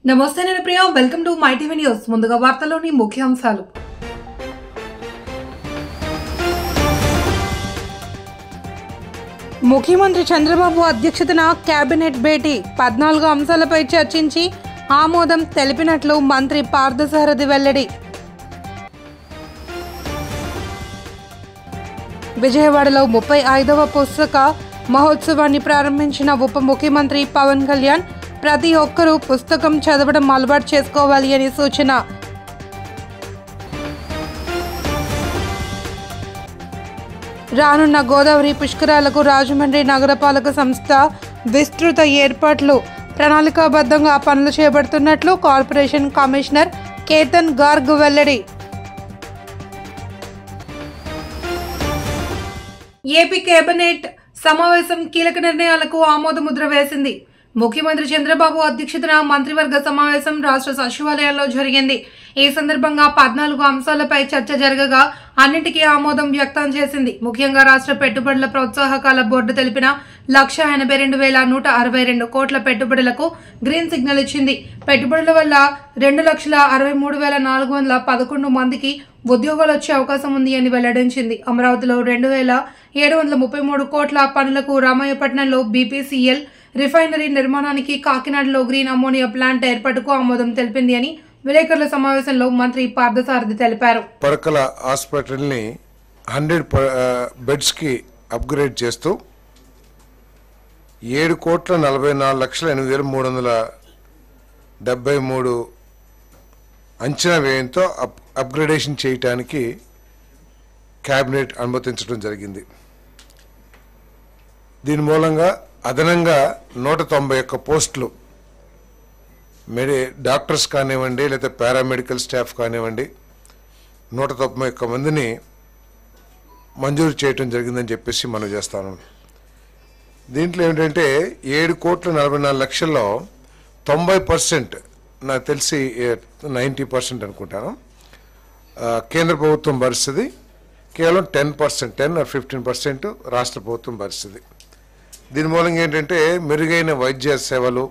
నమస్తే నేను Priya welcome to my TV news ముందుగా వార్తల్లోని ముఖ్యాంశాలు ముఖ్యమంత్రి చంద్రబాబు అధ్యక్షతన కేబినెట్ భేటీ 14 అంశాలపై చర్చించి ఆమోదం తెలిపినట్లు మంత్రి పార్థసారథి వెల్లడి. విజయవాడలో 35వ పుస్తక మహోత్సవాన్ని ప్రారంభించిన ఉప ముఖ్యమంత్రి పవన్ కళ్యాణ్ ప్రతి ఒక్కరూ పుస్తకం చదవడం అలవాటు చేసుకోవాలి అని సూచన. రానున్న గోదావరి పుష్కరాలకు రాజమండ్రి నగరపాలక సంస్థ విస్తృత ఏర్పాట్లు ప్రణాళికాబద్ధంగా పనులు చేపడుతున్నట్లు కార్పొరేషన్ కమిషనర్ కేతన్ గార్గ్ వెల్లడి. ఏపీ కేబినెట్ సమావేశం కీలక నిర్ణయాలకు ఆమోదముద్ర వేసింది. ముఖ్యమంత్రి చంద్రబాబు అధ్యక్షతన మంత్రివర్గ సమావేశం రాష్ట్ర సచివాలయంలో జరిగింది. ఈ సందర్భంగా 14 అంశాలపై చర్చ జరగగా అన్నింటికీ ఆమోదం వ్యక్తం చేసింది. ముఖ్యంగా రాష్ట్ర పెట్టుబడుల ప్రోత్సాహకాల బోర్డు తెలిపిన 182,162 కోట్ల పెట్టుబడులకు గ్రీన్ సిగ్నల్ ఇచ్చింది. పెట్టుబడుల వల్ల 2,63,411 మందికి ఉద్యోగాలు వచ్చే అవకాశం ఉంది అని వెల్లడించింది. అమరావతిలో 2,733 కోట్ల పనులకు, రామాయపట్నంలో బీపీసీఎల్ రిఫైనరీ నిర్మాణానికి, కాకినాడలో గ్రీన్ అమోనియా ప్లాంట్ ఏర్పాటుకు ఆమోదం తెలిపింది అని విలేకరుల సమావేశంలో మంత్రి పార్థసారథి తెలిపారు. పరకల హాస్పిటల్ని 100 బెడ్స్కి అప్గ్రేడ్ చేస్తూ 7,44,8,373 అంచనా వ్యయంతో అప్గ్రేడేషన్ చేయటానికి క్యాబినెట్ అనుమతించడం జరిగింది. దీని మూలంగా అదనంగా 191 పోస్టులు డాక్టర్స్ కానివ్వండి, లేదా పారామెడికల్ స్టాఫ్ కానివ్వండి, 191 మందిని మంజూరు చేయటం జరిగిందని చెప్పేసి మనం చేస్తాను. దీంట్లో ఏమిటంటే 7,44,00,000లో 90%, నాకు తెలిసి 90% అనుకుంటాను, కేంద్ర ప్రభుత్వం భరిస్తుంది. కేవలం 10% 10 or 15% రాష్ట్ర ప్రభుత్వం భరిస్తుంది. దీని మూలంగా ఏంటంటే మెరుగైన వైద్య సేవలు,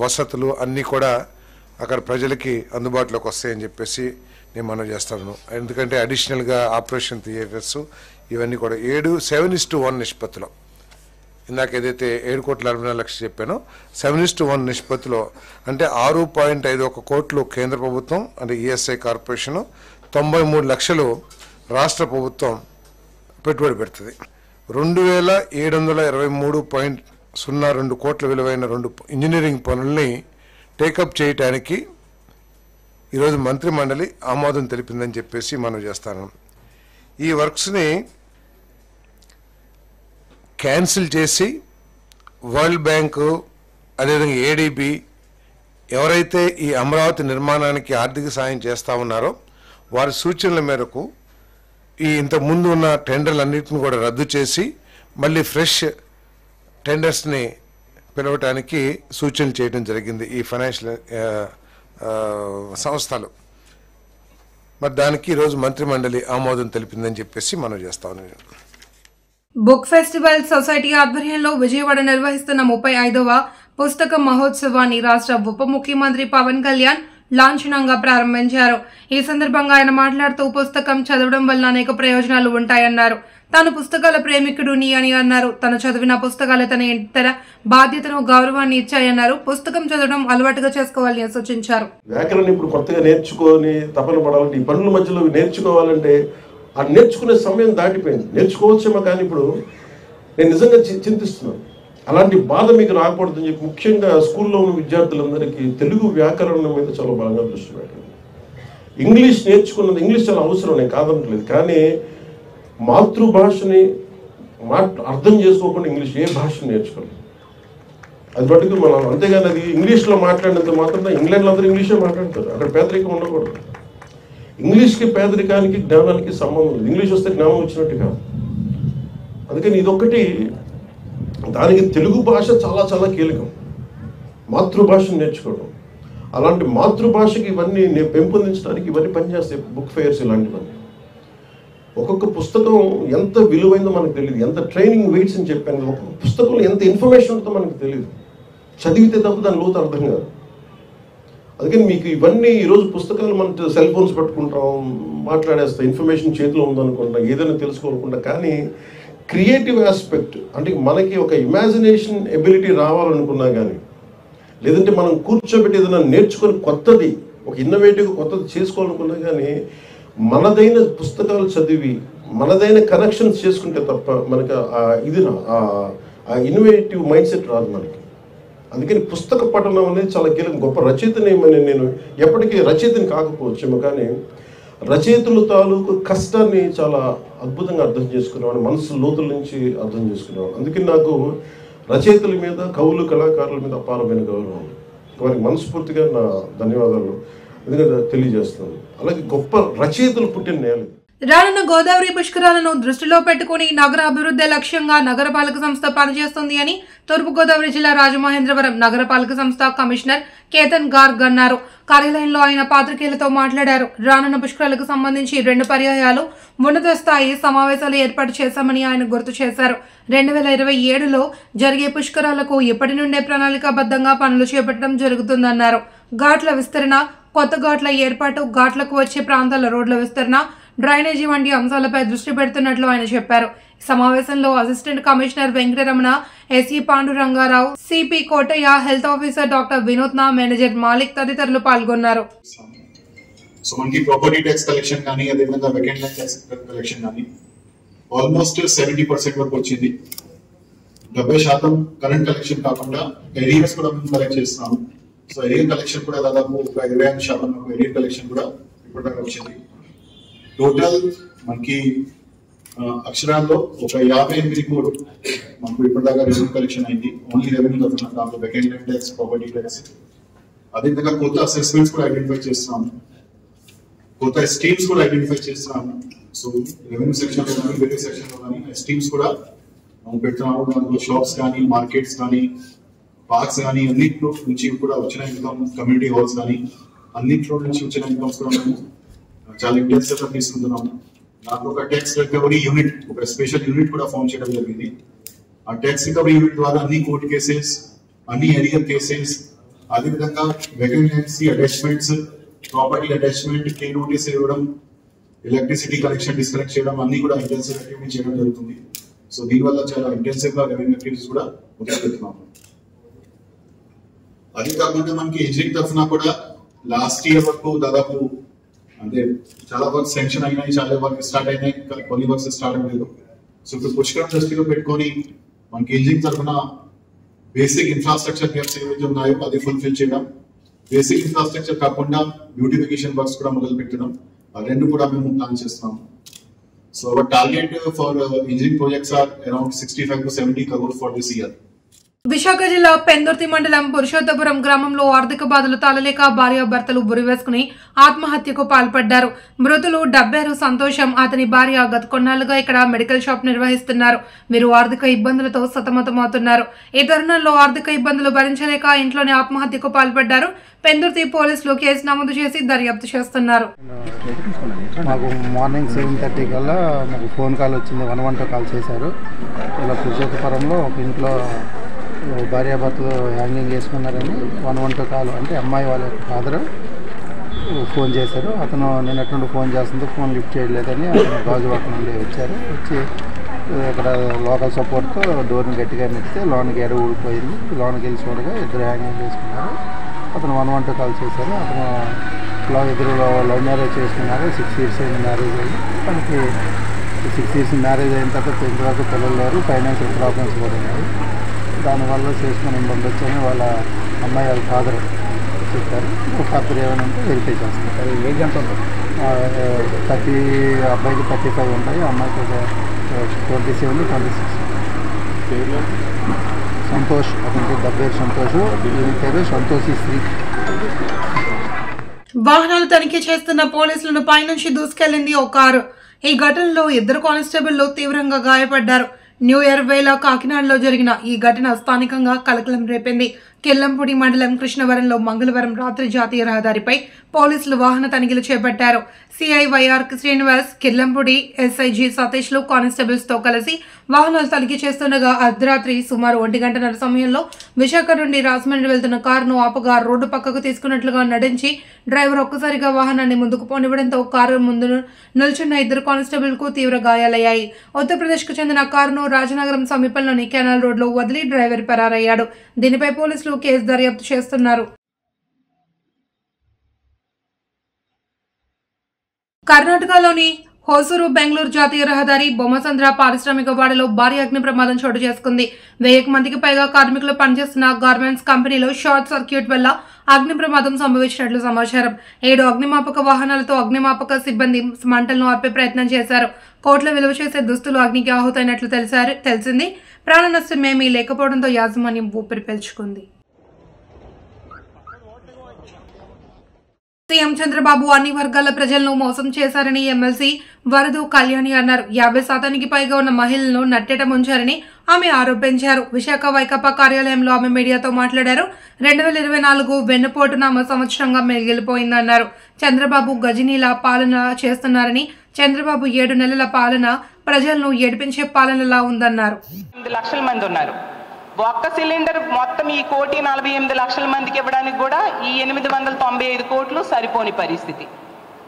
వసతులు అన్నీ కూడా అక్కడ ప్రజలకి అందుబాటులోకి వస్తాయని చెప్పేసి నేను మనవి చేస్తాను. ఎందుకంటే అడిషనల్గా ఆపరేషన్ థియేటర్స్ ఇవన్నీ కూడా 7:1 నిష్పత్తిలో, ఇందాక ఏదైతే 7,44,00,000 చెప్పానో 7:1 నిష్పత్తిలో, అంటే 6.51 కోట్లు కేంద్ర ప్రభుత్వం అంటే ఈఎస్ఐ కార్పొరేషను, 93 లక్షలు రాష్ట్ర ప్రభుత్వం పెట్టుబడి పెడుతుంది. 2,723.02 కోట్ల విలువైన 2 ఇంజనీరింగ్ పనుల్ని టేకప్ చేయటానికి ఈరోజు మంత్రి మండలి ఆమోదం తెలిపిందని చెప్పేసి మనం చేస్తాను. ఈ వర్క్స్ని క్యాన్సిల్ చేసి వరల్డ్ బ్యాంకు, అదేవిధంగా ఏడీబీ ఎవరైతే ఈ అమరావతి నిర్మాణానికి ఆర్థిక సాయం చేస్తూ ఉన్నారో వారి సూచనల మేరకు ఈ ఇంతకుముందు ఉన్న టెండర్లన్నింటిని కూడా రద్దు చేసి మళ్ళీ ఫ్రెష్ టెండర్స్ని పిలవటానికి సూచనలు చేయడం జరిగింది ఈ ఫైనాన్షియల్ సంస్థలు. మరి దానికి ఈరోజు మంత్రి మండలి ఆమోదం తెలిపిందని చెప్పేసి మనం చేస్తాను. బుక్ ఫెస్టివల్ సొసైటీ ఆధ్వర్యంలో విజయవాడ నిర్వహిస్తున్న 35వ పుస్తక మహోత్సవాన్ని రాష్ట్ర ఉప ముఖ్యమంత్రి పవన్ కళ్యాణ్ లాంఛనంగా ప్రారంభించారు. ఈ సందర్భంగా ఆయన మాట్లాడుతూ పుస్తకం చదవడం వల్ల అనేక ప్రయోజనాలు ఉంటాయన్నారు. తాను పుస్తకాల ప్రేమికుడిని అని అన్నారు. తను చదివిన పుస్తకాలు తన ఇతర బాధ్యతను, గౌరవాన్ని ఇచ్చాయన్నారు. పుస్తకం చదవడం అలవాటుగా చేసుకోవాలని సూచించారు. వ్యాకరణ ఇప్పుడు కొత్తగా నేర్చుకొని తపన పడాలంటే, ఈ పనుల మధ్యలో నేర్చుకోవాలంటే ఆ నేర్చుకునే సమయం దాటిపోయింది. నేర్చుకోవచ్చేమో కానీ ఇప్పుడు నేను నిజంగా చింతిస్తున్నాను. అలాంటి బాధ మీకు రాకూడదని చెప్పి ముఖ్యంగా స్కూల్లో ఉన్న విద్యార్థులందరికీ తెలుగు వ్యాకరణం మీద చాలా బలంగా దృష్టి పెట్టండి. ఇంగ్లీష్ నేర్చుకున్నది, ఇంగ్లీష్ చాలా అవసరం, నేను కాదనట్లేదు, కానీ మాతృభాషని అర్థం చేసుకోకుండా ఇంగ్లీష్ ఏ భాషను నేర్చుకోలేదు. అది బట్టుకు మనం, అంతేగాని అది ఇంగ్లీష్లో మాట్లాడినంత మాత్రం ఇంగ్లాండ్లో అందరూ ఇంగ్లీషే మాట్లాడతారు. అక్కడ పేదరికం ఉండకూడదు. ఇంగ్లీష్కి పేదరికానికి జ్ఞానానికి సంబంధం ఉంది. ఇంగ్లీష్ వస్తే జ్ఞానం వచ్చినట్టు కాదు. అందుకని ఇదొక్కటి, దానికి తెలుగు భాష చాలా చాలా కీలకం, మాతృభాషను నేర్చుకోవడం. అలాంటి మాతృభాషకి ఇవన్నీ పెంపొందించడానికి ఇవన్నీ పనిచేస్తాయి, బుక్ ఫెయిర్స్ ఇలాంటివన్నీ. ఒక్కొక్క పుస్తకం ఎంత విలువైందో మనకు తెలియదు, ఎంత ట్రైనింగ్ వెయిట్స్ అని చెప్పాను. ఒక్కొక్క పుస్తకంలో ఎంత ఇన్ఫర్మేషన్ ఉంటుందో మనకు తెలియదు. చదివితే తప్ప దాని లోతు అర్థం కాదు. అందుకని మీకు ఇవన్నీ ఈరోజు పుస్తకాలు మన సెల్ ఫోన్స్ పట్టుకుంటాం, మాట్లాడేస్తాం, ఇన్ఫర్మేషన్ చేతిలో ఉందనుకుంటాం, ఏదైనా తెలుసుకోనుకుంటాం. కానీ క్రియేటివ్ ఆస్పెక్ట్ అంటే మనకి ఒక ఇమాజినేషన్ ఎబిలిటీ రావాలనుకున్నా కానీ, లేదంటే మనం కూర్చోబెట్టి ఏదైనా నేర్చుకొని కొత్తది ఒక ఇన్నోవేటివ్ కొత్తది చేసుకోవాలనుకున్నా కానీ మనదైన పుస్తకాలు చదివి మనదైన కనెక్షన్స్ చేసుకుంటే తప్ప మనకి ఆ ఇన్నోవేటివ్ మైండ్ సెట్ రాదు మనకి. అందుకని పుస్తక పఠనం అనేది చాలా కీలకం. గొప్ప రచయితని నేను ఎప్పటికీ రచయితని కాకపోవచ్చేమో, కానీ రచయితల తాలూకు కష్టాన్ని చాలా అద్భుతంగా అర్థం చేసుకునేవాడు, మనసు లోతుల నుంచి అర్థం చేసుకునేవాడు. అందుకని నాకు రచయితల మీద, కవులు, కళాకారుల మీద అపారమైన గౌరవం. వారికి మనస్ఫూర్తిగా నా ధన్యవాదాలు ఎందుకంటే తెలియజేస్తున్నాను. అలాగే గొప్ప రచయితలు పుట్టిన నేల. రానున్న గోదావరి పుష్కరాలను దృష్టిలో పెట్టుకుని నగర అభివృద్ధి లక్ష్యంగా నగరపాలక సంస్థ పనిచేస్తుంది అని తూర్పుగోదావరి జిల్లా రాజమహేంద్రవరం నగరపాలక సంస్థ కమిషనర్ కేతన్ గార్గ్ అన్నారు. కార్యాలయంలో ఆయన పాత్రికేయులతో మాట్లాడారు. రానున్న పుష్కరాలకు సంబంధించి 2 పర్యాయాలు ఉన్నత స్థాయి సమావేశాలు ఏర్పాటు చేశామని ఆయన గుర్తు చేశారు. 2027లో జరిగే పుష్కరాలకు ఇప్పటి నుండే ప్రణాళికాబద్ధంగా పనులు చేపట్టడం జరుగుతుందన్నారు. ఘాట్ల విస్తరణ, కొత్త ఘాట్ల ఏర్పాటు, ఘాట్లకు వచ్చే ప్రాంతాల రోడ్ల విస్తరణ, డ్రైనేజీ వంటి అంశాలపై దృష్టి పెడుతున్నట్లు ఆయన చెప్పారు. సమావేశంలో assistant commissioner Venkataramana, SE Pandurangarao, CP Kotaiah, health officer doctor వినోద్నా, మేనేజర్ మాలిక్ తదితరులు పాల్గొన్నారు. సో మనకి ప్రాపర్టీ ట్యాక్స్ కలెక్షన్ కానీ అదేవిధంగా వెకెంట్ ల్యాండ్ ట్యాక్స్ కలెక్షన్ కానీ ఆల్మోస్ట్ 70% వరకు వచ్చింది. 70% కరెంట్ కలెక్షన్ కాకుండా ఏరియాస్ కూడా మేము కలెక్ట్ చేస్తున్నాము. సో ఏరియా కలెక్షన్ కూడా దాదాపు 25% ఏరియా కలెక్షన్ కూడా ఇప్పటిదాకా వచ్చింది. టోటల్ మనకి అక్షరాల్లో ఒక 58 కోట్లు మనకు ఇప్పటిదాకా రెవెన్యూ కలెక్షన్ అయింది. ఓన్లీ రెవెన్యూ తరఫున దాంట్లో vacant land tax, property tax, అదేవిధంగా కొత్త అసెస్మెంట్స్ కూడా ఐడెంటిఫై చేస్తున్నాము, కొత్త స్కీమ్స్ కూడా ఐడెంటిఫై చేస్తున్నాము. సో రెవెన్యూ సెక్షన్ లో కానీ వేరే సెక్షన్ లో కానీ స్కీమ్స్ కూడా మనం పెడుతున్నాము. దాంట్లో షాప్స్ కానీ, మార్కెట్స్ కానీ, పార్క్స్ కానీ అన్నింటిలో నుంచి కూడా వచ్చిన ఇన్కమ్, కమ్యూనిటీ హాల్స్ కానీ అన్నింటిలో నుంచి వచ్చిన ఇన్కమ్స్ కూడా మేము చాలా ఇంటెన్సివ్ గా తీసుకుంటున్నాము. దాంట్లో ఒక ట్యాక్స్ రికవరీ యూనిట్, ఒక స్పెషల్ యూనిట్ కూడా ఫామ్ చేయడం జరిగింది. ఆ ట్యాక్స్ రికవరీ యూనిట్ ద్వారా అన్ని కోర్టు కేసెస్, అన్ని ఏరియా కేసెస్, అదేవిధంగా వెకెన్సీ అటాచ్మెంట్స్, ప్రాపర్టీ అటాచ్మెంట్, కే నోటీస్ ఇవ్వడం, ఎలక్ట్రిసిటీ కనెక్షన్ డిస్కనెక్ట్ చేయడం అన్ని కూడా ఇంటెన్సివ్ యాక్టివిటీ చేయడం జరుగుతుంది. సో దీనివల్ల చాలా ఇంటెన్సివ్ గా రెవెన్యూ యాక్టివిటీస్ కూడా మొదలుపెడుతున్నాము. అది కాకుండా మనకి ఇంజనీరింగ్ తరఫున కూడా లాస్ట్ ఇయర్ వరకు దాదాపు అంటే చాలా వర్క్ శాంక్షన్ అయినాయి, చాలా వర్క్ స్టార్ట్ అయినాయి, కొన్ని వర్క్స్ స్టార్ట్ అవ్వలేదు. సో ఇప్పుడు పుష్కరం దృష్టిలో పెట్టుకొని మనకి ఇంజనీరింగ్ తరఫున బేసిక్ ఇన్ఫ్రాస్ట్రక్చర్ గ్యాప్స్ ఏవైతే ఉన్నాయో అది ఫుల్ఫిల్ చేయడం, బేసిక్ ఇన్ఫ్రాస్ట్రక్చర్ కాకుండా బ్యూటిఫికేషన్ వర్క్స్ కూడా మొదలు పెట్టడం, ఆ 2 కూడా మేము ప్లాన్ చేస్తున్నాము. So our target for engineering projects are around 65 to 70 crores for this year. Visakha జిల్లా పెందుర్తి మండలం పురుషోత్తపురం గ్రామంలో ఆర్థిక బాధలు తాళలేక భార్యాభర్తలు బురివేసుకుని ఆత్మహత్యకు పాల్పడ్డారు. మృతులు డబ్బేరు సంతోషం, అతని భార్య గత కొన్నాళ్లుగా ఇక్కడ మెడికల్ షాప్ నిర్వహిస్తున్నారు. వీరు ఆర్థిక ఇబ్బందులతో సతమతమవుతున్నారు. ఈ తరుణంలో ఆర్థిక ఇబ్బందులు భరించలేక ఇంట్లోనే ఆత్మహత్యకు పాల్పడ్డారు. పెందుర్తి పోలీసులు కేసు నమోదు చేసి దర్యాప్తు చేస్తున్నారు. మాకు మార్నింగ్ 7:30 కల్లా మాకు ఫోన్ కాల్ వచ్చింది. 112 కాల్ చేశారు. ఇలా పురుషోత్తపురంలో ఒక ఇంట్లో భార్యాభర్తలు హ్యాంగింగ్ చేసుకున్నారని 112 కాల్ అంటే అమ్మాయి వాళ్ళ ఫాదర్ ఫోన్ చేశారు. అతను నిన్నటి నుండి ఫోన్ చేస్తుంటే ఫోన్ లిఫ్ట్ చేయలేదని అతను గాజువాక నుండి వచ్చారు. వచ్చి ఇక్కడ లోకల్ సపోర్ట్తో డోర్ని గట్టిగా నెట్టితే లోనికి ఎడ ఊడిపోయింది. లోనికి వెళ్ళి చూడగా 2 హ్యాంగింగ్ చేసుకున్నారు. అతను 112 కాల్ చేశారు. అతను ఇద్దరు లవ్ మ్యారేజ్ చేసుకున్నారు. 6 years అయింది మ్యారేజ్ అయ్యి. తనకి 6 years మ్యారేజ్ అయిన తర్వాత 10th వరకు పిల్లలు లేరు, ఫైనాన్షియల్ ప్రాబ్లమ్స్ కూడా ఉన్నాయి. దానివల్ల చేసుకుని ఇబ్బంది వచ్చని వాళ్ళ అమ్మాయి వాళ్ళ ఫాదర్ చెప్పారు. ఫాదర్ ఏమైనా ఉంటే వెరిఫై చేస్తారు. ఏజ్ ఎంత ఉంటుంది? 30, అబ్బాయికి 35 ఉంటాయి, అమ్మాయికి 27, 26. సంతోష్, అతనికి డబ్బేరు సంతోష్, దీని పేరు సంతోషి శ్రీ. వాహనాలు తనిఖీ చేస్తున్న పోలీసులను పైనుంచి దూసుకెళ్లింది ఓ కారు. ఈ ఘటనలో 2 కానిస్టేబుళ్లు తీవ్రంగా గాయపడ్డారు. న్యూ ఇయర్ వేళ కాకినాడలో జరిగిన ఈ ఘటన స్థానికంగా కలకలం రేపింది. కిల్లంపూడి మండలం కృష్ణవరంలో మంగళవారం రాత్రి జాతీయ రహదారిపై పోలీసులు వాహన తనిఖీలు చేపట్టారు. సిఐవైఆర్ శ్రీనివాస్, కిల్లంపూడి ఎస్ఐజి సతీష్ లు కానిస్టేబుల్స్ తో కలిసి వాహనాలు తనిఖీ చేస్తుండగా అర్ధరాత్రి సుమారు 1:30 సమయంలో విశాఖ నుండి రాజమండ్రి వెళ్తున్న కారును ఆపగా రోడ్డు పక్కకు తీసుకున్నట్లుగా నటించి డ్రైవర్ ఒక్కసారిగా వాహనాన్ని ముందుకు పోనివ్వడంతో కారు ముందు నిల్చున్న 2 కానిస్టేబుల్ కు తీవ్ర గాయాలయ్యాయి. ఉత్తరప్రదేశ్ కు చెందిన కారును రాజనగరం సమీపంలోని కెనాల్ రోడ్ లో వదిలి డ్రైవర్ పరారయ్యాడు. దీనిపై పోలీసులు కేసు దర్యాప్తు చేస్తున్నారు. కర్ణాటకలోని హోసూరు బెంగళూరు జాతీయ రహదారి బొమ్మసంద్ర పారిశ్రామిక వాడలో భారీ అగ్ని ప్రమాదం చోటు చేసుకుంది. 1000 మందికి పైగా కార్మికులు పనిచేస్తున్న గార్మెంట్స్ కంపెనీలో షార్ట్ సర్క్యూట్ వల్ల అగ్ని ప్రమాదం సంభవించినట్లు సమాచారం. 7 అగ్నిమాపక వాహనాలతో అగ్నిమాపక సిబ్బంది మంటలను ఆర్పే ప్రయత్నం చేశారు. కోట్ల విలువ చేసే దుస్తులు అగ్నికి ఆహుతైనట్లు తెలిసింది. ప్రాణ నష్టం ఏమీ లేకపోవడంతో యాజమాన్యం ఊపిరి పీల్చుకుంది. సీఎం చంద్రబాబు అన్ని వర్గాల ప్రజలను మోసం చేశారని ఎమ్మెల్సీ వరదు కళ్యాణి అన్నారు. 50% పైగా ఉన్న మహిళలను నట్టేట ముంచారని ఆమె ఆరోపించారు. విశాఖ వైకాపా కార్యాలయంలో ఆమె మీడియాతో మాట్లాడారు. 2024 వెన్నుపోటున సంవత్సరంగా మిగిలిపోయిందన్నారు. చంద్రబాబు గజనీల పాలన చేస్తున్నారని, చంద్రబాబు 7 నెలల పాలన ప్రజలను ఏడిపించే పాలనలా ఉందన్నారు. 8 లక్షల మంది ఉన్నారు. ఒక్క సిలిండర్ మొత్తం ఈ 1,48,00,000 మందికి ఇవ్వడానికి కూడా ఈ 895 కోట్లు సరిపోని పరిస్థితి.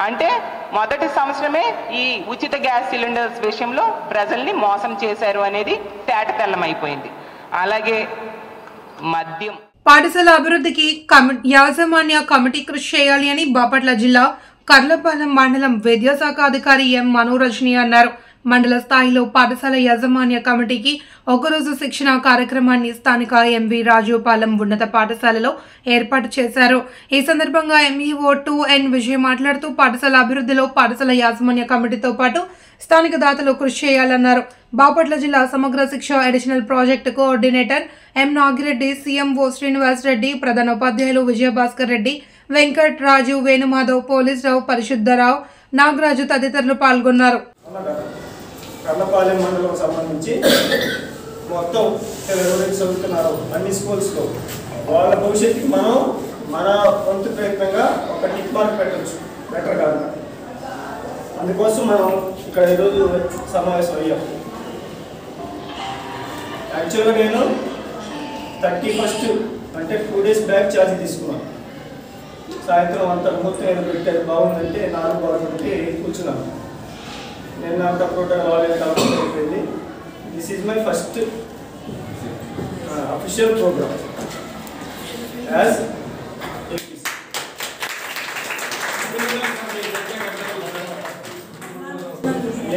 అంటే మొదటి సంవత్సరమే ఈ ఉచిత గ్యాస్ సిలిండర్స్ విషయంలో ప్రజల్ని మోసం చేశారు అనేది తేటతెల్లమైపోయింది. అలాగే మద్యం పాఠశాల అభివృద్ధికి యాజమాన్య కమిటీ కృషి చేయాలి అని బాపట్ల జిల్లా కర్లపాలెం మండలం విద్యాశాఖ అధికారి ఎం మనోరజని అన్నారు. మండల స్థాయిలో పాఠశాల యాజమాన్య కమిటీకి ఒకరోజు శిక్షణ కార్యక్రమాన్ని స్థానిక ఎంవి రాజుపాలెం ఉన్నత పాఠశాలలో ఏర్పాటు చేశారు. ఈ సందర్భంగా ఎంఈఓ 2N విజయ్ మాట్లాడుతూ పాఠశాల అభివృద్ధిలో పాఠశాల యాజమాన్య కమిటీతో పాటు స్థానిక దాతలు కృషి చేయాలన్నారు. బాపట్ల జిల్లా సమగ్ర శిక్ష అడిషనల్ ప్రాజెక్టు కోఆర్డినేటర్ ఎం నాగిరెడ్డి, సిఎంఓ శ్రీనివాస్ రెడ్డి, ప్రధాన ఉపాధ్యాయులు విజయభాస్కర్ రెడ్డి, వెంకట్ రాజు, వేణుమాధవ్, పోలీస్ రావు, పరిశుద్ధరావు, నాగరాజు తదితరులు పాల్గొన్నారు. కర్లపాలెం మండలం సంబంధించి మొత్తం ఎవరైతే చదువుతున్నారో అన్ని స్కూల్స్లో వాళ్ళ భవిష్యత్తుకి మనం మన వంతు ప్రయత్నంగా ఒక టిక్ మార్క్ పెట్టచ్చు, బెటర్ కాదు. అందుకోసం మనం ఇక్కడ ఈరోజు సమావేశం అయ్యాం. యాక్చువల్గా నేను 31st అంటే 2 days బ్యాక్ ఛార్జ్ తీసుకున్నాను. సాయంత్రం అంతా ముహూర్తం ఏదో పెట్టారు, బాగుందంటే 4 బాగుందంటే కూర్చున్నాను. నిన్న అంతా ప్రోటోకాల్ వాళ్ళే కావాలి అయిపోయింది. This is my first official programme as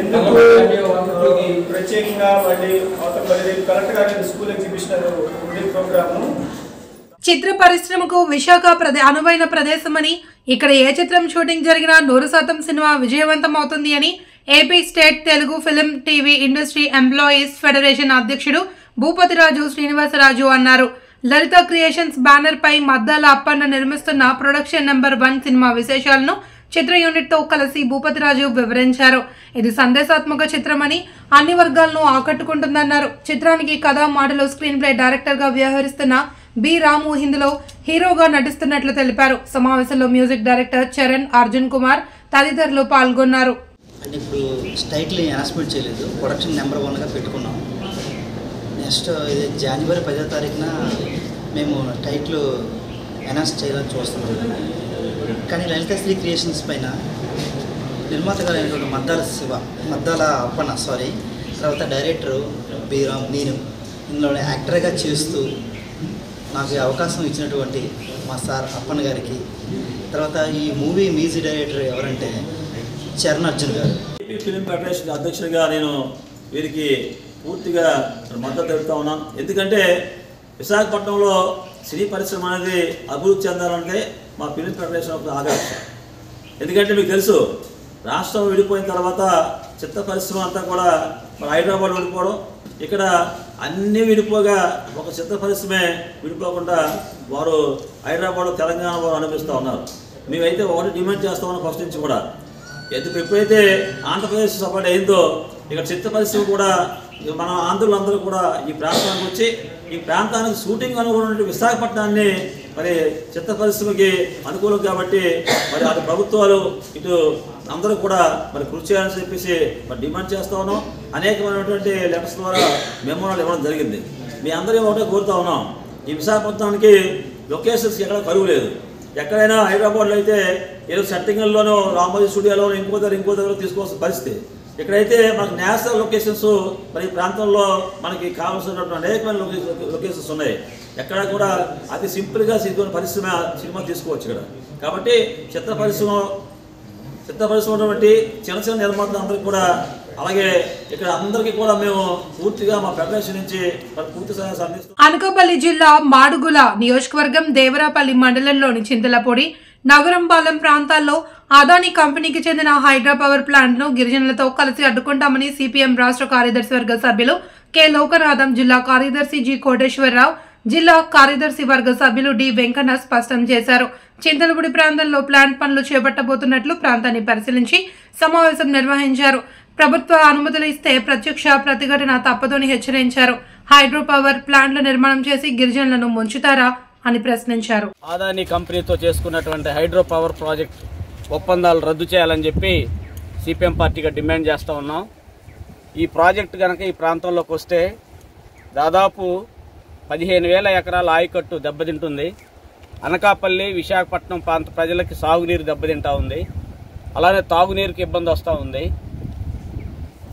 ఎందుకు ప్రత్యేకంగా మళ్ళీ కరెక్ట్ గా స్కూల్ ఎగ్జిబిషన్ ఉంది ప్రోగ్రాము. చిత్ర పరిశ్రమకు విశాఖ అనువైన ప్రదేశమని, ఇక్కడ ఏ చిత్రం షూటింగ్ జరిగినా 100% సినిమా విజయవంతం అవుతుంది అని AP state Telugu film TV industry employees federation అధ్యక్షుడు భూపతిరాజు శ్రీనివాసరాజు అన్నారు. లలిత క్రియేషన్స్ బ్యానర్ పై మద్దాల అప్పన్న నిర్మిస్తున్న ప్రొడక్షన్ నెంబర్ 1 సినిమా విశేషాలను చిత్ర యూనిట్ తో కలిసి భూపతిరాజు వివరించారు. ఇది సందేశాత్మక చిత్రమని, అన్ని వర్గాలను ఆకట్టుకుంటుందన్నారు. చిత్రానికి కథ, మాటలు, స్క్రీన్ ప్లే డైరెక్టర్ గా వ్యవహరిస్తున్న బి రాము హిందీలో హీరోగా నటిస్తున్నట్లు తెలిపారు. సమావేశంలో మ్యూజిక్ డైరెక్టర్ చరణ్, అర్జున్ కుమార్ తదితరులు పాల్గొన్నారు. అంటే ఇప్పుడు టైటిల్ అనౌన్స్మెంట్ చేయలేదు, ప్రొడక్షన్ నెంబర్ 1గా పెట్టుకున్నాం. నెక్స్ట్ ఇది జనవరి 10వ తారీఖున మేము టైటిల్ అనౌన్స్ చేయాలని చూస్తున్నాం. కానీ లలిత శ్రీ క్రియేషన్స్ పైన నిర్మాత గారైనటువంటి మద్దాల అప్పన్న తర్వాత డైరెక్టరు బీరామ్, నేను ఇందులో యాక్టర్గా చేస్తూ నాకు అవకాశం ఇచ్చినటువంటి మా సార్ అప్పన్న గారికి, తర్వాత ఈ మూవీ మ్యూజిక్ డైరెక్టర్ ఎవరంటే చరణ్ అర్జున్ గారు. ఏపీ ఫిలిం ఫెడరేషన్ అధ్యక్షుడిగా నేను వీరికి పూర్తిగా మద్దతు తెలుపుతా ఉన్నాను. ఎందుకంటే విశాఖపట్నంలో సినీ పరిశ్రమ అనేది అభివృద్ధి చెందాలంటే మా ఫిలిం ఫెడరేషన్ ఒక ఆదర్శ. ఎందుకంటే మీకు తెలుసు, రాష్ట్రం విడిపోయిన తర్వాత చిత్ర పరిశ్రమ అంతా కూడా మన హైదరాబాద్ విడిపోవడం, ఇక్కడ అన్నీ విడిపోగా ఒక చిత్ర పరిశ్రమే విడిపోకుండా వారు హైదరాబాద్, తెలంగాణ వారు అనిపిస్తూ ఉన్నారు. మేమైతే ఒకటి డిమాండ్ చేస్తామని ఫస్ట్ నుంచి కూడా, ఎప్పుడైతే ఆంధ్రప్రదేశ్ సపోర్ట్ అయిందో ఇక్కడ చిత్ర పరిశ్రమ కూడా మన ఆంధ్రులందరూ కూడా ఈ ప్రాంతానికి వచ్చి ఈ ప్రాంతానికి షూటింగ్ అనుకున్నటువంటి విశాఖపట్నాన్ని మరి చిత్ర పరిశ్రమకి అనుకూలం కాబట్టి మరి అటు ప్రభుత్వాలు ఇటు అందరూ కూడా మరి కృషి చేయాలని చెప్పేసి మరి డిమాండ్ చేస్తూ ఉన్నాం. అనేకమైనటువంటి లెటర్స్ ద్వారా మెమోరాలు ఇవ్వడం జరిగింది. మీ అందరూ ఒకటే కోరుతా ఉన్నాం, ఈ విశాఖపట్నానికి లొకేషన్స్ ఎక్కడ కరువు లేదు. ఎక్కడైనా హైదరాబాద్లో అయితే ఏదో సెట్టింగ్ల్లోనూ రామోజీ స్టూడియోలోనూ ఇంకో దగ్గర తీసుకోవాల్సిన పరిస్థితి. ఇక్కడైతే మనకు నేషనల్ లొకేషన్స్ మరి ఈ ప్రాంతంలో మనకి కావాల్సినటువంటి అనేకమైన లొకేషన్స్ ఉన్నాయి. ఎక్కడ కూడా అతి సింపుల్గా పరిశ్రమ సినిమా తీసుకోవచ్చు ఇక్కడ. కాబట్టి చిత్ర పరిశ్రమ ఉన్నటువంటి చిన్న నిర్మాతలు అందరికీ కూడా, అలాగే ఇక్కడ అందరికీ కూడా మేము పూర్తిగా మా ఫెడరేషన్ నుంచి పూర్తి సహాయం అందిస్తాం. అనకాపల్లి జిల్లా మాడుగుల నియోజకవర్గం దేవరాపల్లి మండలంలోని చింతలపూడి, నగరంపాలెం ప్రాంతాల్లో అదానీ కంపెనీకి చెందిన హైడ్రా పవర్ ప్లాంట్ ను గిరిజనులతో కలిసి అడ్డుకుంటామని సిపిఎం రాష్ట్ర కార్యదర్శి వర్గ సభ్యులు కె లోకనాథం, జిల్లా కార్యదర్శి జి కోటేశ్వరరావు, జిల్లా కార్యదర్శి వర్గ సభ్యులు డి వెంకన్న స్పష్టం చేశారు. చింతలపూడి ప్రాంతంలో ప్లాంట్ పనులు చేపట్టబోతున్నట్లు ప్రాంతాన్ని పరిశీలించి సమావేశం నిర్వహించారు. ప్రభుత్వ అనుమతులు ఇస్తే ప్రత్యక్ష ప్రతిఘటన తప్పదని హెచ్చరించారు. హైడ్రో పవర్ ప్లాంట్ల నిర్మాణం చేసి గిరిజనులను ముంచుతారా అని ప్రశ్నించారు. అదానీ కంపెనీతో చేసుకున్నటువంటి హైడ్రో పవర్ ప్రాజెక్ట్ ఒప్పందాలు రద్దు చేయాలని చెప్పి సిపిఎం పార్టీగా డిమాండ్ చేస్తూ ఉన్నాం. ఈ ప్రాజెక్టు కనుక ఈ ప్రాంతంలోకి వస్తే దాదాపు 15,000 ఎకరాల ఆయకట్టు దెబ్బతింటుంది. అనకాపల్లి, విశాఖపట్నం ప్రాంత ప్రజలకి సాగునీరు దెబ్బతింటా ఉంది. అలానే తాగునీరుకి ఇబ్బంది వస్తూ ఉంది.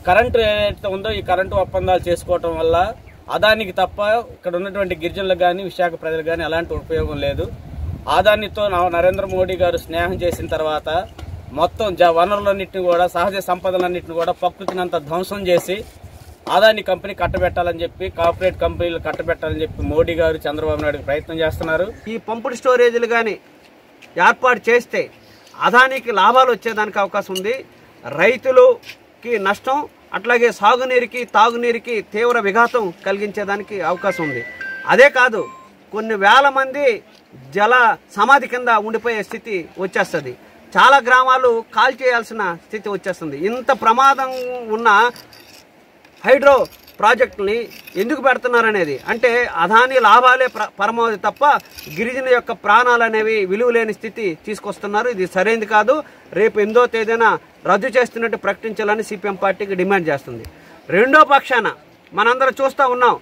కరెంటు ఏదైతే ఉందో ఈ కరెంటు ఒప్పందాలు చేసుకోవటం వల్ల అదానికి తప్ప ఇక్కడ ఉన్నటువంటి గిరిజనులకు కానీ విశాఖ ప్రజలకు కానీ ఎలాంటి ఉపయోగం లేదు. అదానితో నరేంద్ర మోడీ గారు స్నేహం చేసిన తర్వాత మొత్తం వనరులన్నింటినీ కూడా, సహజ సంపదలన్నింటినీ కూడా ప్రకృతినంతా ధ్వంసం చేసి అదానీ కంపెనీ కట్టబెట్టాలని చెప్పి, కార్పొరేట్ కంపెనీలు కట్టబెట్టాలని చెప్పి మోడీ గారు, చంద్రబాబు నాయుడు ప్రయత్నం చేస్తున్నారు. ఈ పంపుడు స్టోరేజీలు కానీ ఏర్పాటు చేస్తే అదానికి లాభాలు వచ్చేదానికి అవకాశం ఉంది. రైతులుకి నష్టం, అట్లాగే సాగునీరుకి తాగునీరుకి తీవ్ర విఘాతం కలిగించేదానికి అవకాశం ఉంది. అదే కాదు, కొన్ని వేల మంది జల సమాధి కింద ఉండిపోయే స్థితి వచ్చేస్తుంది. చాలా గ్రామాలు కాల్ చేయాల్సిన స్థితి వచ్చేస్తుంది. ఇంత ప్రమాదం ఉన్న హైడ్రో ప్రాజెక్టుని ఎందుకు పెడుతున్నారనేది, అంటే అదానీ లాభాలే పరమావధి తప్ప గిరిజన యొక్క ప్రాణాలు అనేవి విలువలేని స్థితి తీసుకొస్తున్నారు. ఇది సరైనది కాదు. రేపు 8వ తేదీన రద్దు చేస్తున్నట్టు ప్రకటించాలని సిపిఎం పార్టీకి డిమాండ్ చేస్తుంది. రెండో పక్షాన మనందరం చూస్తూ ఉన్నాం,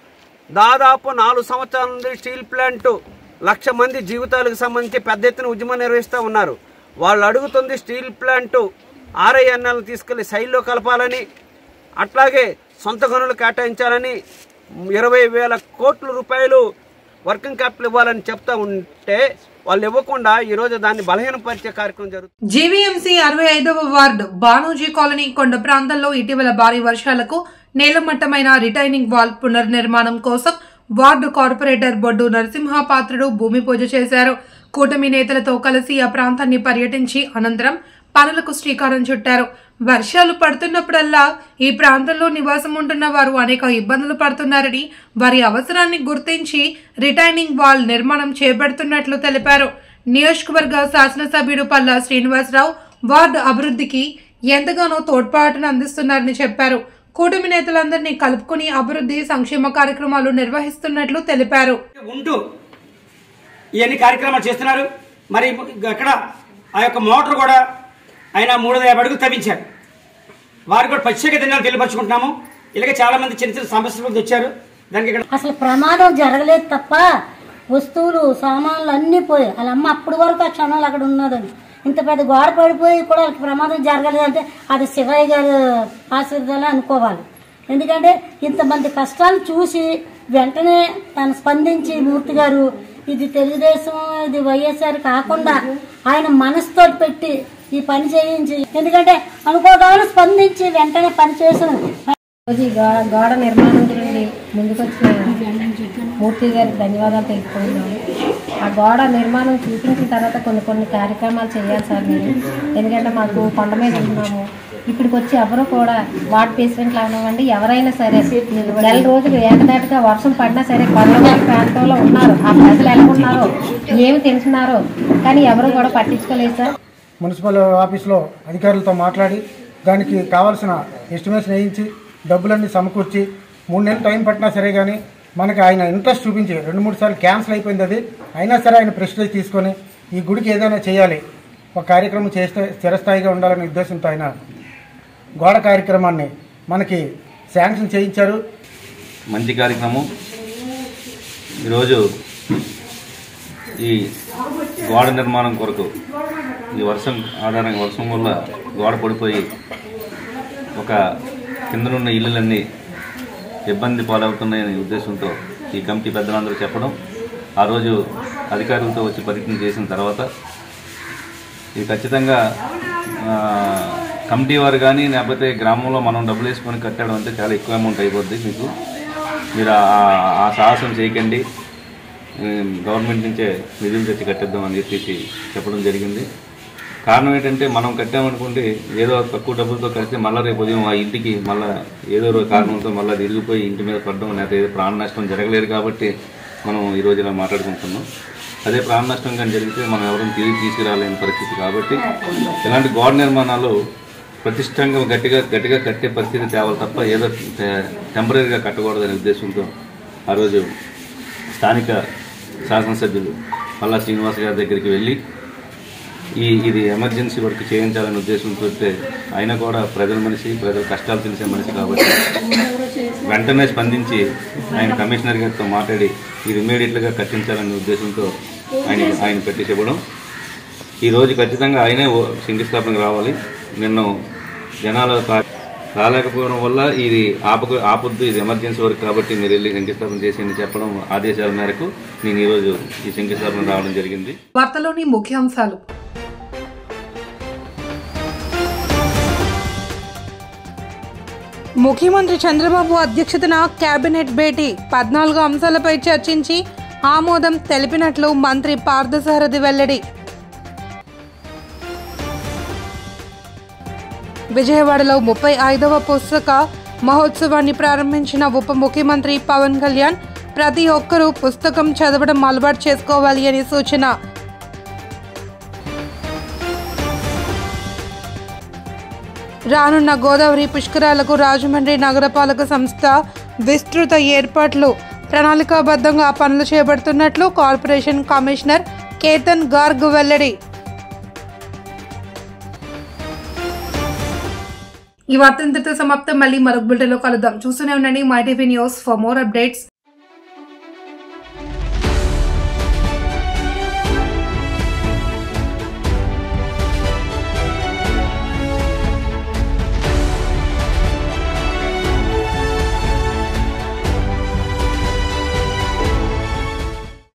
దాదాపు 4 సంవత్సరాల నుండి స్టీల్ ప్లాంటు 1,00,000 మంది జీవితాలకు సంబంధించి పెద్ద ఎత్తున ఉద్యమం నిర్వహిస్తూ ఉన్నారు. వాళ్ళు అడుగుతుంది స్టీల్ ప్లాంటు RINL తీసుకెళ్లి శైలిలో కలపాలని, అట్లాగే సొంత గనులు కేటాయించాలని, 20,000 కోట్ల రూపాయలు వర్కింగ్ క్యాపిటల్ ఇవ్వాలని చెప్తా ఉంటే వాళ్ళు ఇవ్వకుండా ఈరోజు దాన్ని బలహీనపరిచే కార్యక్రమం జరుగుతుంది. జీవీఎంసీ 65వ వార్డు బానోజీ కాలనీ కొండ ప్రాంతంలో ఇటీవల భారీ వర్షాలకు నేలమట్టమైన రిటైనింగ్ వాల్ పునర్నిర్మాణం కోసం వార్డు కార్పొరేటర్ బొడ్డు నరసింహపాత్రుడు భూమి పూజ చేశారు. కూటమి నేతలతో కలిసి ఆ ప్రాంతాన్ని పర్యటించి అనంతరం పనులకు శ్రీకారం చుట్టారు. వర్షాలు పడుతున్నప్పుడల్లా ఈ ప్రాంతంలో నివాసం ఉంటున్న వారు అనేక ఇబ్బందులు పడుతున్నారని, వారి అవసరాన్ని గుర్తించి రిటైనింగ్ వాల్ నిర్మాణం చేపడుతున్నట్లు తెలిపారు. నియోజకవర్గ శాసనసభ్యుడు పల్లా శ్రీనివాసరావు వార్డు అభివృద్ధికి ఎంతగానో తోడ్పాటును అందిస్తున్నారని చెప్పారు. కూటమి నేతలందరినీ కలుపుకుని అభివృద్ధి సంక్షేమ కార్యక్రమాలు నిర్వహిస్తున్నట్లు తెలిపారు. ఇవన్నీ కార్యక్రమాలు చేస్తున్నారు. మరి అక్కడ ఆ యొక్క మోటార్ కూడా ఆయన 350 అడుగులు తవ్వించారు. వారికి కూడా ప్రత్యేక ధన్యవాదాలు తెలియపరుచుకుంటున్నాము. ఇలాగే చాలా మంది చిన్న చిన్న సమస్యలు వచ్చారు. దానికి ఇక్కడ అసలు ప్రమాదం జరగలేదు తప్ప వస్తువులు సామాన్లు అన్నీ పోయాయి. వాళ్ళ అమ్మ అప్పటి వరకు ఆ క్షణాలు అక్కడ ఉన్నదని, ఇంత పెద్ద గోడ పడిపోయి కూడా వాళ్ళకి ప్రమాదం జరగలేదంటే అది శివయ్య గారు ఆశీర్వాదాలు అనుకోవాలి. ఎందుకంటే ఇంతమంది కష్టాలు చూసి వెంటనే తను స్పందించి మూర్తి గారు ఇది తెలుగుదేశం ఇది వైఎస్ఆర్ కాకుండా ఆయన మనసుతో పెట్టి ఈ పని చేయించి, ఎందుకంటే అనుకోవడానికి స్పందించి వెంటనే పని చేసాం. గోడ నిర్మాణం గురించి ముందుకొచ్చిన మూర్తి గారికి ధన్యవాదాలు తెలుపుకుంటున్నాను. ఆ గోడ నిర్మాణం చూపించిన తర్వాత కొన్ని కార్యక్రమాలు చేయాలి సార్ మీరు. ఎందుకంటే మాకు కొండ మీద ఉంటున్నాము. ఇప్పటికి వచ్చి ఎవరు కూడా వార్డు ప్రెసిడెంట్లు అవనివ్వండి, ఎవరైనా సరే నెల రోజులు ఏకదాటిగా వర్షం పడినా సరే కొండవాళ్ళ ప్రాంతంలో ఉన్నారు. ఆ ప్రజలు ఎలా ఉన్నారో ఏమి తెలుసున్నారో కానీ ఎవరు కూడా పట్టించుకోలేదు సార్. మున్సిపల్ ఆఫీస్లో అధికారులతో మాట్లాడి దానికి కావాల్సిన ఎస్టిమేషన్ వేయించి డబ్బులన్నీ సమకూర్చి 3 నెలలు టైం పట్టినా సరే కానీ మనకి ఆయన ఇంట్రెస్ట్ చూపించి 2-3 సార్లు క్యాన్సిల్ అయిపోయింది అది. అయినా సరే ఆయన ప్రెస్టేజ్ తీసుకొని ఈ గుడికి ఏదైనా చేయాలి, ఒక కార్యక్రమం చేస్తే స్థిరస్థాయిగా ఉండాలనే ఉద్దేశంతో ఆయన గోడ కార్యక్రమాన్ని మనకి శాంక్షన్ చేయించారు. మంచి కార్యక్రమం. ఈరోజు ఈ గోడ నిర్మాణం కొరకు ఈ వర్షం వల్ల గోడ పడిపోయి ఒక కిందనున్న ఇళ్ళలన్నీ ఇబ్బంది పాలవుతున్నాయనే ఉద్దేశంతో ఈ కమిటీ పెద్దలందరూ చెప్పడం, ఆ రోజు అధికారులతో వచ్చి పర్యటన చేసిన తర్వాత ఇది ఖచ్చితంగా కమిటీ వారు కానీ లేకపోతే గ్రామంలో మనం డబ్బులు వేసుకొని కట్టడం అంటే చాలా ఎక్కువ అమౌంట్ అయిపోద్ది. మీరు ఆ సాహసం చేయకండి, గవర్నమెంట్ నుంచే నిధులు తెచ్చి కట్టేద్దామని చెప్పేసి చెప్పడం జరిగింది. కారణం ఏంటంటే మనం కట్టామనుకుంటే ఏదో తక్కువ డబ్బులతో కడితే మళ్ళీ రేపు ఉదయం ఆ ఇంటికి మళ్ళీ ఏదో కారణంతో మళ్ళీ అది ఇరిగిపోయి ఇంటి మీద పడడం లేకపోతే ఏదో ప్రాణ నష్టం జరగలేదు కాబట్టి మనం ఈరోజు ఇలా మాట్లాడుకుంటున్నాం. అదే ప్రాణ నష్టం కానీ జరిగితే మనం ఎవరైనా తిరిగి తీసుకురాలేని పరిస్థితి కాబట్టి ఇలాంటి గోడ నిర్మాణాలు ప్రతిష్టంగా గట్టిగా కట్టే పరిస్థితి తేవాలి తప్ప ఏదో టెంపరీగా కట్టకూడదనే ఉద్దేశంతో ఆ రోజు స్థానిక శాసనసభ్యులు పల్లా శ్రీనివాస్ గారి దగ్గరికి వెళ్ళి ఇది ఎమర్జెన్సీ వర్క్ చేయించాలనే ఉద్దేశంతో ఆయన కూడా ప్రజల కష్టాలు తెలిసే మనిషి కాబట్టి వెంటనే స్పందించి ఆయన కమిషనర్ గారితో మాట్లాడి ఇది ఇమ్మీడియట్గా కట్టించాలనే ఉద్దేశంతో ఆయన పెట్టేసి ఇవ్వడం. ఈరోజు ఖచ్చితంగా ఆయనే శంకుస్థాపనకు రావాలి. నిన్న జనాలు రాలేకపోవడం వల్ల ఇది ఆపొద్దు, ఇది ఎమర్జెన్సీ వర్క్ కాబట్టి మీరు వెళ్ళి శంకుస్థాపన చేసి చెప్పడం ఆదేశాల మేరకు నేను ఈరోజు ఈ శంకుస్థాపన రావడం జరిగింది. వార్తలోని ముఖ్యాంశాలు. ముఖ్యమంత్రి చంద్రబాబు అధ్యక్షతన కేబినెట్ భేటీ 14 అంశాలపై చర్చించి ఆమోదం తెలిపినట్లు మంత్రి పార్థసారథి వెల్లడి. విజయవాడలో 35వ పుస్తక మహోత్సవాన్ని ప్రారంభించిన ఉప ముఖ్యమంత్రి పవన్ కళ్యాణ్ ప్రతి ఒక్కరూ పుస్తకం చదవడం అలవాటు చేసుకోవాలి అని సూచన. రానున్న గోదావరి పుష్కరాలకు రాజమండ్రి నగరపాలక సంస్థ విస్తృత ఏర్పాట్లు ప్రణాళికాబద్ధంగా పనులు చేపడుతున్నట్లు కార్పొరేషన్ కమిషనర్ కేతన్ గార్గ్ వెల్లడి. ఈ వార్త ఇంతటితో సమాప్తం. మళ్ళీ మరొక బులెటిన్లో కలుద్దాం. చూస్తూనే ఉండండి my TV news for more updates.